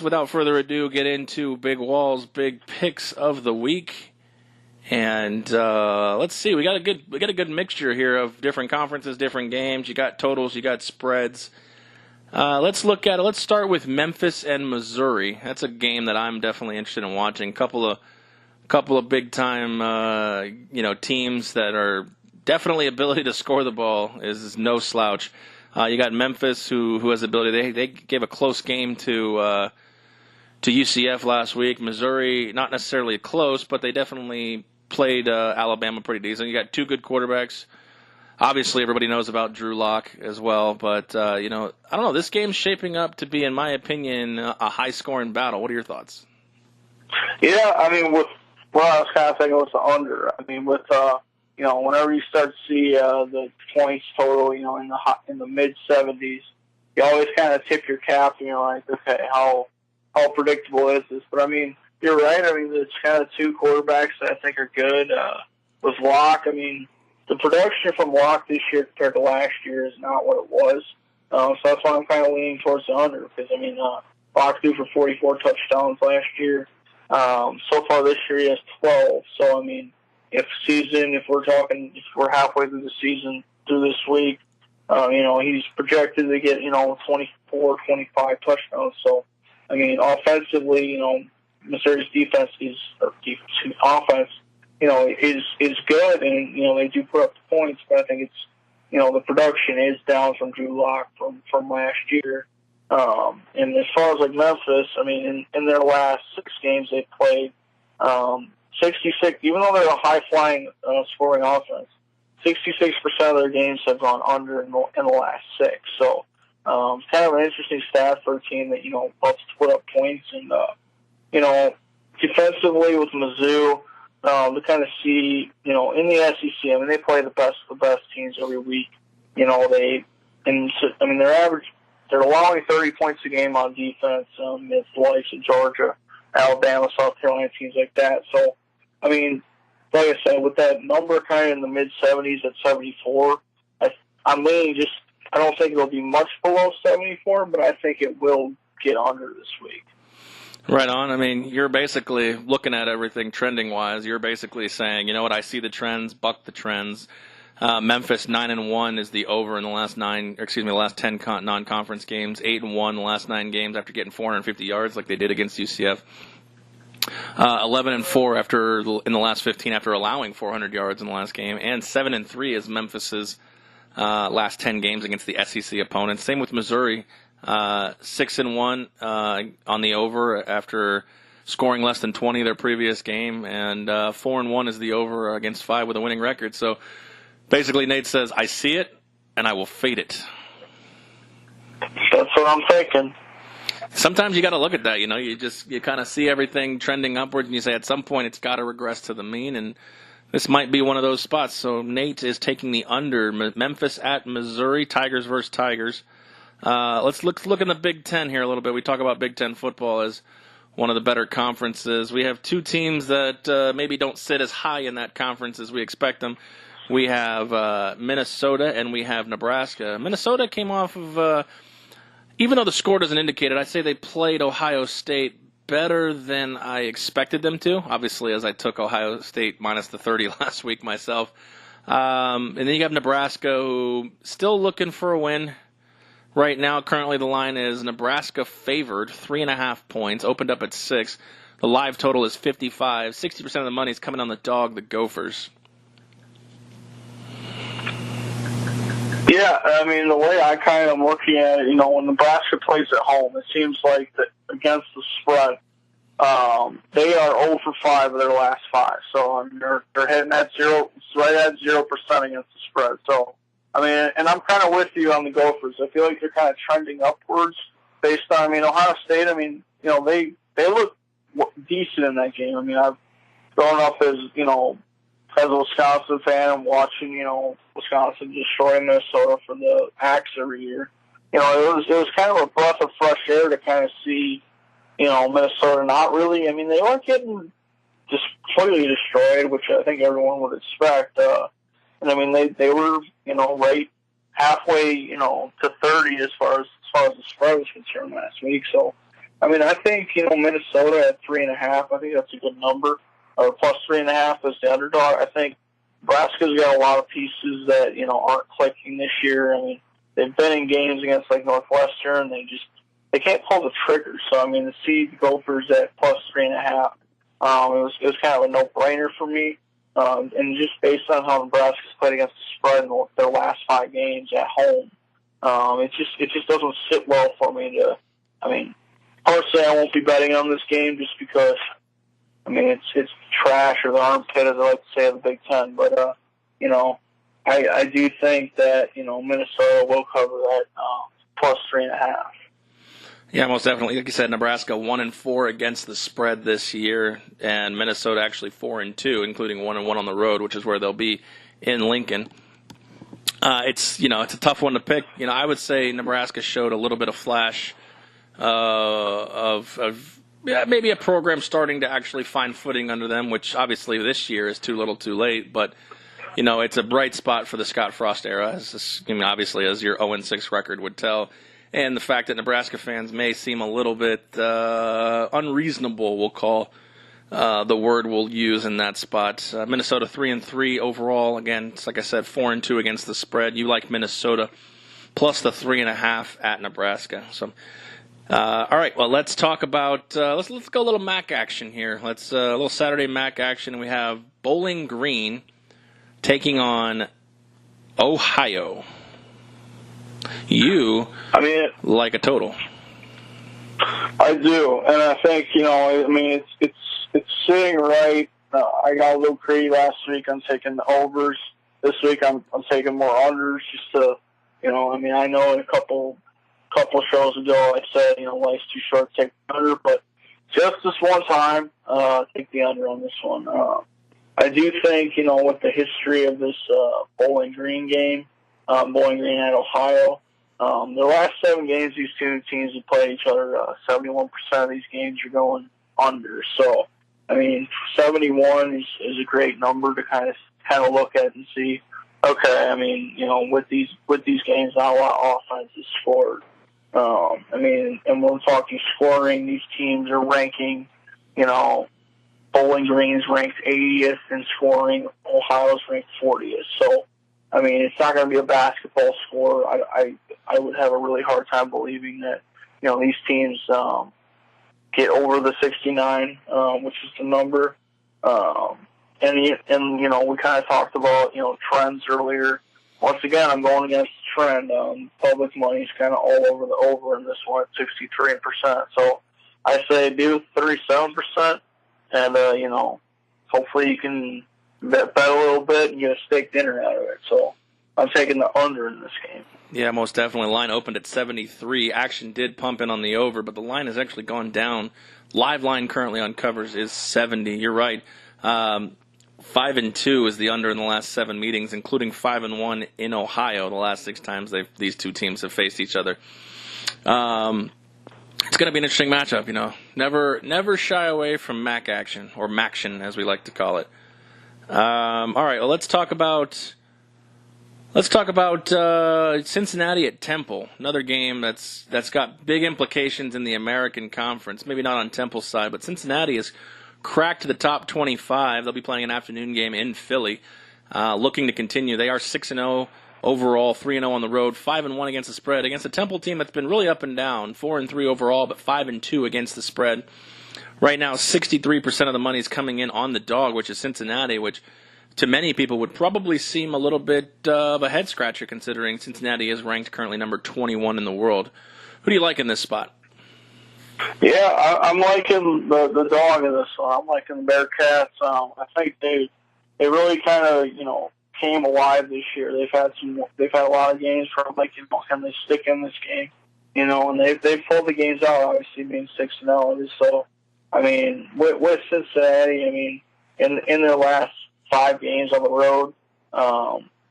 without further ado get into Big Wall's big picks of the week, and let's see. We got a good mixture here of different conferences, different games. You got totals, you got spreads. Let's look at it. Let's start with Memphis and Missouri. That's a game that I'm definitely interested in watching. Couple of big time teams that are definitely ability to score the ball is no slouch. You got Memphis who has the ability. They gave a close game to UCF last week. Missouri not necessarily close, but they definitely played Alabama pretty decent. You got 2 good quarterbacks. Obviously, everybody knows about Drew Lock as well, but I don't know. This game's shaping up to be, in my opinion, a high-scoring battle. What are your thoughts? Yeah, I was kind of thinking with the under. With whenever you start to see the points total, in the mid 70s, you always kind of tip your cap and you're like, okay, how predictable is this? But I mean, you're right. I mean, it's kind of two quarterbacks that I think are good. With Locke, I mean, the production from Locke this year compared to last year is not what it was. So that's why I'm kind of leaning towards the under, because I mean, Locke threw for 44 touchdowns last year. So far this year he has 12. So I mean, if we're halfway through the season through this week, he's projected to get 24, 25 touchdowns. So I mean, offensively, Missouri's offense, is good, and they do put up the points, but I think it's the production is down from Drew Lock from last year. And as far as like Memphis, I mean, in their last 6 games they played, 66, even though they're a high-flying scoring offense, 66% of their games have gone under in the last 6. So it's kind of an interesting stat for a team that, loves to put up points. And, defensively with Mizzou, to kind of see, in the SEC, I mean, they play the best teams every week. They're allowing 30 points a game on defense. It's the likes of Georgia, Alabama, South Carolina, teams like that. So, I mean, like I said, with that number kind of in the mid-70s at 74, I'm leaning I don't think it'll be much below 74, but I think it will get under this week. Right on. I mean, you're basically looking at everything trending-wise. You're basically saying, you know what, I see the trends, buck the trends. Memphis 9-1 is the over in the last 10 non-conference games. 8-1 the last 9 games after getting 450 yards like they did against UCF. 11-4 in the last 15 after allowing 400 yards in the last game, and 7-3 is Memphis's last 10 games against the SEC opponents. Same with Missouri, 6-1 on the over after scoring less than 20 their previous game, and 4-1 is the over against 5 with a winning record. So basically, Nate says, I see it, and I will fade it. That's what I'm thinking. Sometimes you got to look at that, you kind of see everything trending upwards, and you say at some point it's got to regress to the mean, and this might be one of those spots. So Nate is taking the under. Memphis at Missouri, Tigers versus Tigers. Let's look in the Big Ten here a little bit. We talk about Big Ten football as one of the better conferences. We have 2 teams that maybe don't sit as high in that conference as we expect them. We have Minnesota and we have Nebraska. Minnesota came off of, even though the score doesn't indicate it, I'd say they played Ohio State better than I expected them to. Obviously, as I took Ohio State minus the 30 last week myself. And then you have Nebraska, who still looking for a win. Right now, currently the line is Nebraska favored, 3.5 points, opened up at 6. The live total is 55. 60% of the money is coming on the dog, the Gophers. Yeah, I mean, the way I kind of am looking at it, when Nebraska plays at home, it seems like that against the spread, they are 0 for 5 of their last 5. So they're hitting at right at 0% against the spread. So, I mean, and I'm kind of with you on the Gophers. I feel like they're kind of trending upwards based on, Ohio State, they look decent in that game. I mean, I've grown up as a Wisconsin fan and watching, Wisconsin destroy Minnesota for the Axe every year. It was kind of a breath of fresh air to kind of see, Minnesota not really. I mean, they weren't getting just completely destroyed, which I think everyone would expect. And I mean, they were, right halfway, to 30 as far as the spread was concerned last week. So, I mean, I think, Minnesota at 3.5, I think that's a good number. Or plus 3.5 as the underdog. I think Nebraska's got a lot of pieces that, aren't clicking this year. I mean, they've been in games against like Northwestern. They can't pull the trigger. So, I mean, to see the Gophers at plus 3.5, it was kind of a no-brainer for me. And just based on how Nebraska's played against the spread in their last 5 games at home, it just doesn't sit well for me personally, I won't be betting on this game just because, it's trash or the armpit, as I like to say, of the Big Ten. But, I do think that, Minnesota will cover that plus 3.5. Yeah, most definitely. Like you said, Nebraska 1-4 against the spread this year, and Minnesota actually 4-2, including 1-1 on the road, which is where they'll be in Lincoln. It's a tough one to pick. I would say Nebraska showed a little bit of flash of maybe a program starting to actually find footing under them, which obviously this year is too little too late. But, it's a bright spot for the Scott Frost era, obviously, as your 0-6 record would tell. And the fact that Nebraska fans may seem a little bit unreasonable, we'll call the word we'll use in that spot. Minnesota 3-3 overall. Again, it's like I said, 4-2 against the spread. You like Minnesota plus the 3.5 at Nebraska. So, all right. Well, let's talk about let's go a little MAC action here. Let's a little Saturday MAC action. We have Bowling Green taking on Ohio. You like a total. I do, and I think it's sitting right. I got a little greedy last week. I'm taking the overs. This week I'm taking more unders just to, I know in a couple shows ago I said, life's too short to take the under, but just this one time, take the under on this one. I do think, with the history of this Bowling Green game, Bowling Green at Ohio, the last 7 games these two teams have played each other, 71% of these games are going under. So, 71 is a great number to kind of look at and see. Okay, with these games, not a lot of offense is scored. And when we're talking scoring, these teams are ranking. Bowling Green's ranked 80th in scoring. Ohio's ranked 40th. So, it's not going to be a basketball score. I would have a really hard time believing that, these teams get over the 69, which is the number. And we kind of talked about, trends earlier. Once again, I'm going against the trend. Public money's kind of all over the over in this one at 63%. So I say do 37%, and, hopefully you can bet a little bit and get a steak dinner out of it. So I'm taking the under in this game. Yeah, most definitely. Line opened at 73. Action did pump in on the over, but the line has actually gone down. Live line currently on covers is 70. You're right. 5-2 is the under in the last 7 meetings, including 5-1 in Ohio the last 6 times these two teams have faced each other. It's going to be an interesting matchup, Never shy away from MAC action, or MACtion as we like to call it. All right, well, let's talk about Cincinnati at Temple, another game that's got big implications in the American Conference. Maybe not on Temple's side, but Cincinnati has cracked the top 25. They'll be playing an afternoon game in Philly, looking to continue. They are 6-0 overall, 3-0 on the road, 5-1 against the spread against a Temple team that's been really up and down, 4-3 overall, but 5-2 against the spread. Right now, 63% of the money is coming in on the dog, which is Cincinnati, which to many people would probably seem a little bit of a head-scratcher considering Cincinnati is ranked currently number 21 in the world. Who do you like in this spot? Yeah, I'm liking the dog in this one. I'm liking the Bearcats. I think they really kind of, came alive this year. They've had a lot of games where I'm like, can they stick in this game? And they've pulled the games out, obviously being 6-0. So, with Cincinnati, in their last 5 games on the road,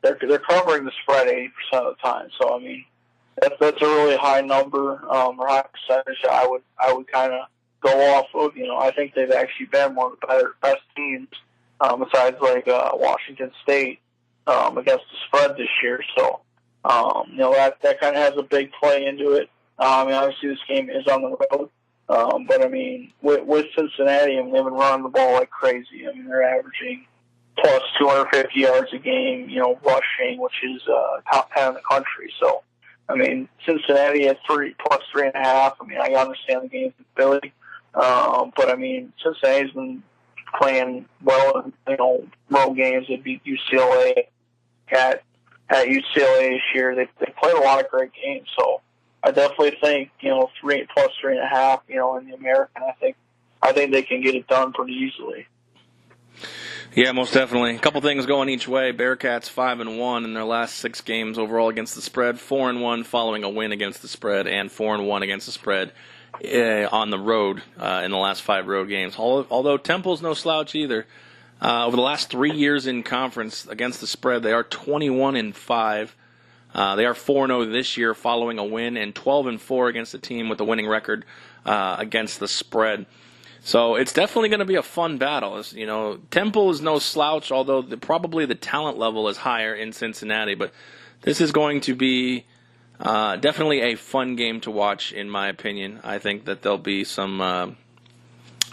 they're covering the spread 80% of the time. So that's a really high number or high percentage. I would kind of go off of. I think they've actually been one of the best teams besides like Washington State against the spread this year. So that kind of has a big play into it. Obviously this game is on the road. But with Cincinnati, they've been running the ball like crazy. They're averaging plus 250 yards a game, rushing, which is top 10 in the country. So, Cincinnati at plus 3.5. I understand the game's in Philly. But Cincinnati's been playing well in, road games. They beat UCLA at UCLA this year. They played a lot of great games. So I definitely think, 3 plus 3.5, in the American, I think they can get it done pretty easily. Yeah, most definitely. A couple things going each way. Bearcats 5-1 in their last 6 games overall against the spread, 4-1 following a win against the spread, and 4-1 against the spread on the road in the last 5 road games. Although Temple's no slouch either. Over the last 3 years in conference against the spread, they are 21-5. They are 4-0 this year following a win, and 12-4 against a team with a winning record against the spread. So it's definitely going to be a fun battle. You know, Temple is no slouch, although probably the talent level is higher in Cincinnati. But this is going to be definitely a fun game to watch, in my opinion. I think that there'll be some. I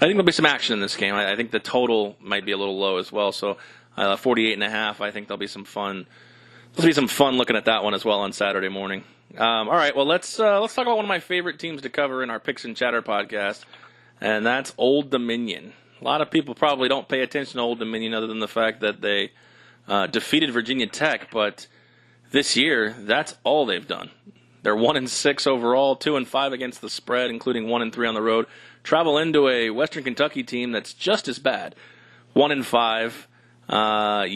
think there'll be some action in this game. I think the total might be a little low as well. So 48.5. I think there'll be some fun. There'll be some fun looking at that one as well on Saturday morning. All right, well let's talk about one of my favorite teams to cover in our Picks and Chatter podcast, and that's Old Dominion. A lot of people probably don't pay attention to Old Dominion other than the fact that they defeated Virginia Tech, but this year that's all they've done. They're 1-6 overall, 2-5 against the spread, including 1-3 on the road. Travel into a Western Kentucky team that's just as bad, 1-5.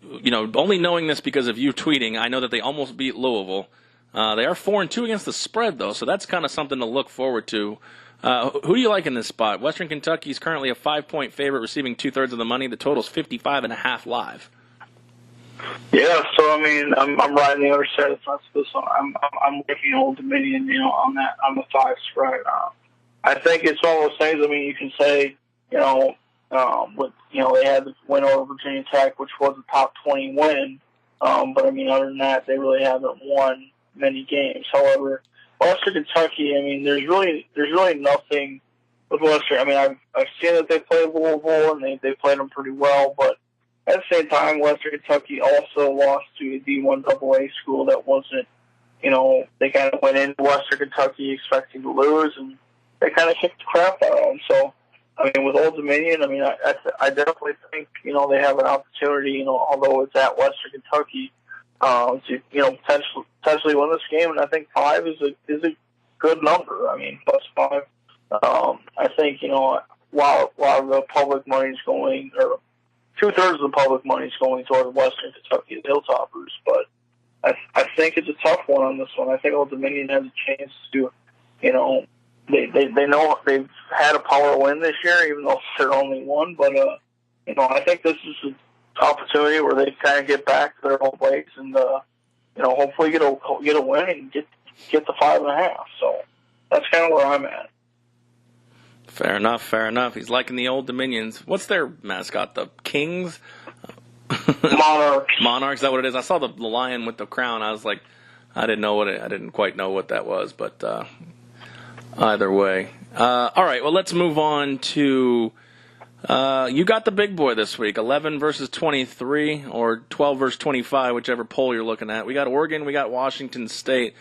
You know, only knowing this because of you tweeting, I know that they almost beat Louisville. They are 4-2 against the spread, though, so that's kind of something to look forward to. Who do you like in this spot? Western Kentucky is currently a 5-point favorite, receiving 2/3 of the money. The total's 55.5 live. Yeah, so I mean, I'm riding the other side of the fence for this one. I'm looking Old Dominion, you know, on the 5 spread. I think it's one of those things. I mean, you can say, you know, they had the win over Virginia Tech, which was a top 20 win. But I mean, other than that, they really haven't won many games. However, Western Kentucky, I mean, there's really nothing with Western. I mean, I've seen that they played Louisville and they played them pretty well, but at the same time, Western Kentucky also lost to a D1 AA school that wasn't, you know, they kind of went into Western Kentucky expecting to lose, and they kind of kicked the crap out of them. So, I mean, with Old Dominion, I mean, I definitely think, you know, they have an opportunity, you know, although it's at Western Kentucky, to, you know, potentially win this game. And I think 5 is a good number. I mean, +5. I think, you know, while the public money's going, or 2/3 of the public money's going toward Western Kentucky Hilltoppers, but I think it's a tough one on this one. I think Old Dominion has a chance to, you know, they know they've had a power win this year, even though they're only one. But you know, I think this is an opportunity where they kind of get back to their home place and you know, hopefully get a win and get the 5.5. So that's kind of where I'm at. Fair enough, fair enough. He's liking the Old Dominions. What's their mascot? The Kings? Monarchs. Monarchs, is that what it is? I saw the lion with the crown. I was like, I didn't quite know what that was, but either way. All right, well, let's move on to you got the big boy this week, 11 versus 23 or 12 versus 25, whichever poll you're looking at. We got Oregon, we got Washington State.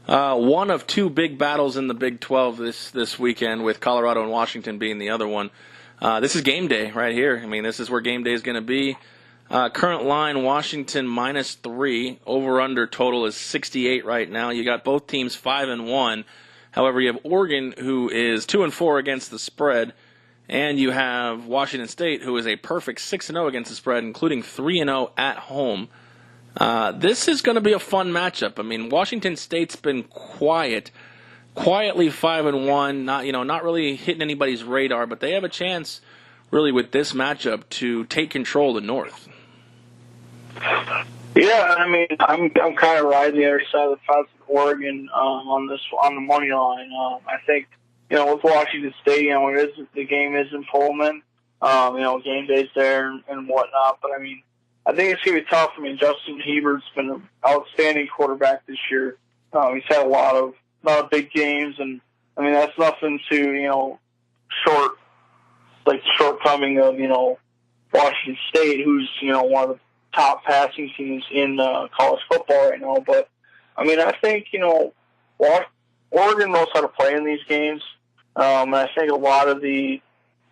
One of 2 big battles in the Big 12 this weekend, with Colorado and Washington being the other one. This is game day right here. I mean, this is where game day is going to be. Current line, Washington -3. Over-under total is 68 right now. You got both teams 5-1. However, you have Oregon, who is 2-4 against the spread, and you have Washington State, who is a perfect 6-0 against the spread, including 3-0 at home. This is going to be a fun matchup. I mean, Washington State's been quietly 5-1, not really hitting anybody's radar, but they have a chance, really, with this matchup to take control of the North. Yeah, I mean, I'm kind of riding the other side of the fence with Oregon on the money line. I think, you know, with Washington State, you know, the game is in Pullman. You know, game day's there and whatnot, but I mean, I think it's going to be tough. I mean, Justin Hebert's been an outstanding quarterback this year. He's had a lot of big games, and I mean, that's nothing to, you know, shortcoming of, you know, Washington State, who's, you know, one of the top passing teams in college football right now. But I mean, I think, you know, Oregon knows how to play in these games. And I think a lot of the,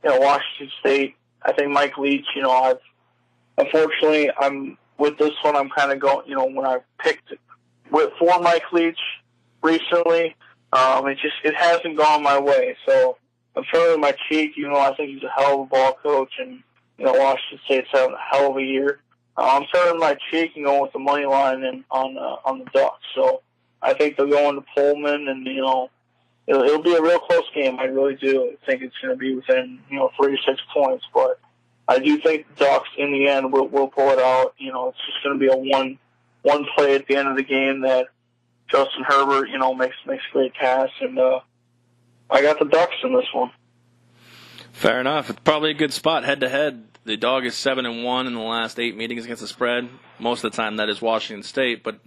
you know, Washington State, I think Mike Leach, you know, unfortunately, I'm with this one. I'm kind of going, you know, when I picked for Mike Leach recently, it hasn't gone my way. So I'm turning my cheek. You know, I think he's a hell of a ball coach, and you know, Washington State's having a hell of a year. I'm turning my cheek and going with the money line and on the Ducks. So I think they'll go into Pullman, and you know, it'll be a real close game. I really do. I think it's going to be within, you know, 3 to 6 points, but. I do think the Ducks in the end will pull it out. You know, it's just going to be a one play at the end of the game that Justin Herbert, you know, makes a great pass, and I got the Ducks in this one. Fair enough. It's probably a good spot head-to-head. The Dog is 7-1 in the last 8 meetings against the spread. Most of the time that is Washington State, but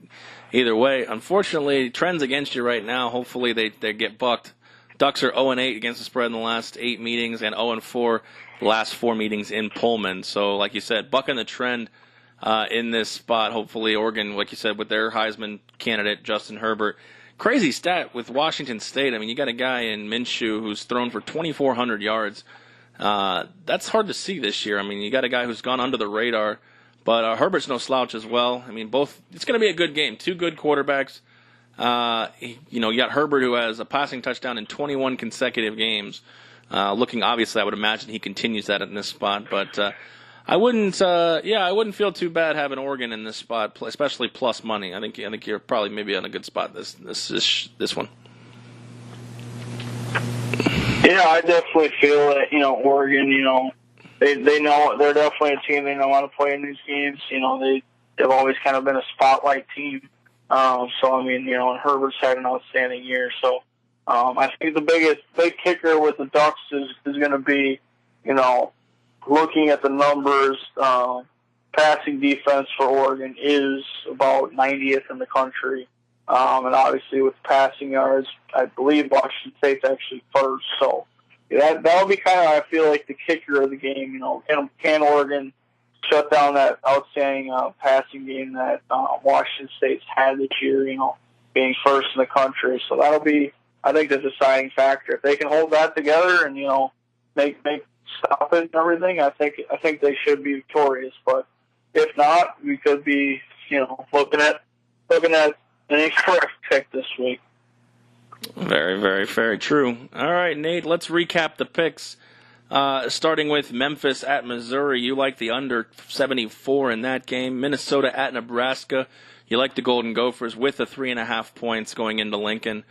either way, unfortunately, trends against you right now. Hopefully they get bucked. Ducks are 0-8 against the spread in the last 8 meetings and 0-4 the last 4 meetings in Pullman. So, like you said, bucking the trend in this spot. Hopefully Oregon, like you said, with their Heisman candidate, Justin Herbert. Crazy stat with Washington State. I mean, you got a guy in Minshew who's thrown for 2,400 yards. That's hard to see this year. I mean, you got a guy who's gone under the radar, but Herbert's no slouch as well. I mean, it's going to be a good game. 2 good quarterbacks. You got Herbert, who has a passing touchdown in 21 consecutive games. Looking, obviously, I would imagine he continues that in this spot, but I wouldn't feel too bad having Oregon in this spot, especially plus money. I think you're probably maybe on a good spot this one. Yeah, I definitely feel that, you know, Oregon, you know, they know they're definitely a team. They know how to play in these games. You know, they've always kind of been a spotlight team. So, I mean, you know, and Herbert's had an outstanding year. So, I think the big kicker with the Ducks is going to be, you know, looking at the numbers. Passing defense for Oregon is about 90th in the country. And obviously with passing yards, I believe Washington State's actually first. So that'll be kind of, I feel like, the kicker of the game. You know, can Oregon shut down that outstanding passing game that Washington State's had this year, you know, being first in the country. So that'll be, I think, the deciding factor. If they can hold that together and, you know, make stop it and everything, I think they should be victorious. But if not, we could be, you know, looking at an incorrect pick this week. Very, very, very true. All right, Nate, let's recap the picks. Starting with Memphis at Missouri, you like the under 74 in that game. Minnesota at Nebraska, you like the Golden Gophers with the 3.5 points going into Lincoln.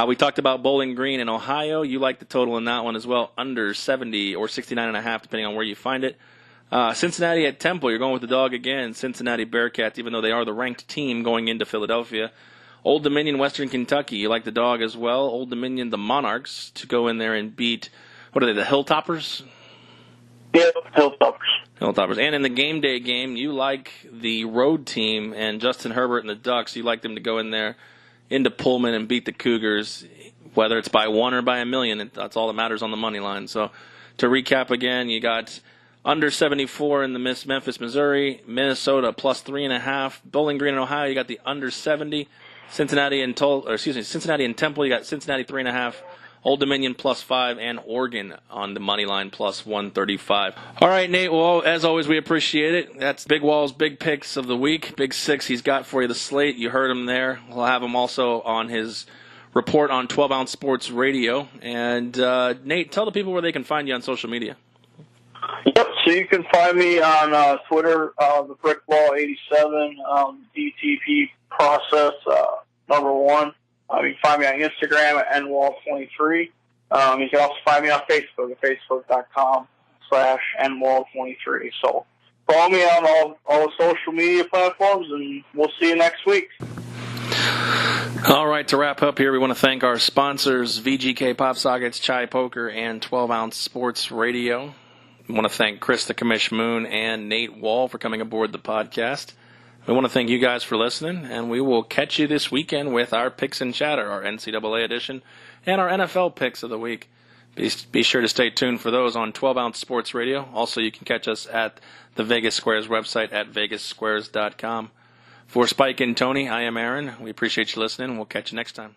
We talked about Bowling Green in Ohio. You like the total in that one as well, under 70 or 69.5, depending on where you find it. Cincinnati at Temple, you're going with the dog again. Cincinnati Bearcats, even though they are the ranked team going into Philadelphia. Old Dominion, Western Kentucky, you like the dog as well. Old Dominion, the Monarchs, to go in there and beat, what are they, the Hilltoppers? Yeah, Hilltoppers. Hilltoppers. And in the game day game, you like the road team and Justin Herbert and the Ducks. You like them to go in there into Pullman and beat the Cougars, whether it's by 1 or by 1,000,000. That's all that matters on the money line. So to recap again, you got under 74 in the Memphis, Missouri. Minnesota plus 3.5. Bowling Green in Ohio, you got the under 70. Cincinnati and Temple, you got Cincinnati 3.5. Old Dominion plus 5, and Oregon on the money line plus 135. All right, Nate. Well, as always, we appreciate it. That's Big Wall's big picks of the week. Big 6 he's got for you, the slate. You heard him there. We'll have him also on his report on 12-Ounce Sports Radio. And, Nate, tell the people where they can find you on social media. Yep, so you can find me on Twitter, the Brickball87, DTP process, number 1. You can find me on Instagram at NWall23. You can also find me on Facebook at facebook.com/NWall23. So follow me on all the social media platforms, and we'll see you next week. All right, to wrap up here, we want to thank our sponsors, VGK Pop Sockets, Chai Poker, and 12-Ounce Sports Radio. We want to thank Chris the Commish Moon and Nate Wahl for coming aboard the podcast. We want to thank you guys for listening, and we will catch you this weekend with our Picks and Chatter, our NCAA edition, and our NFL picks of the week. Be sure to stay tuned for those on 12-Ounce Sports Radio. Also, you can catch us at the Vegas Squares website at vegassquares.com. For Spike and Tony, I am Aaron. We appreciate you listening. We'll catch you next time.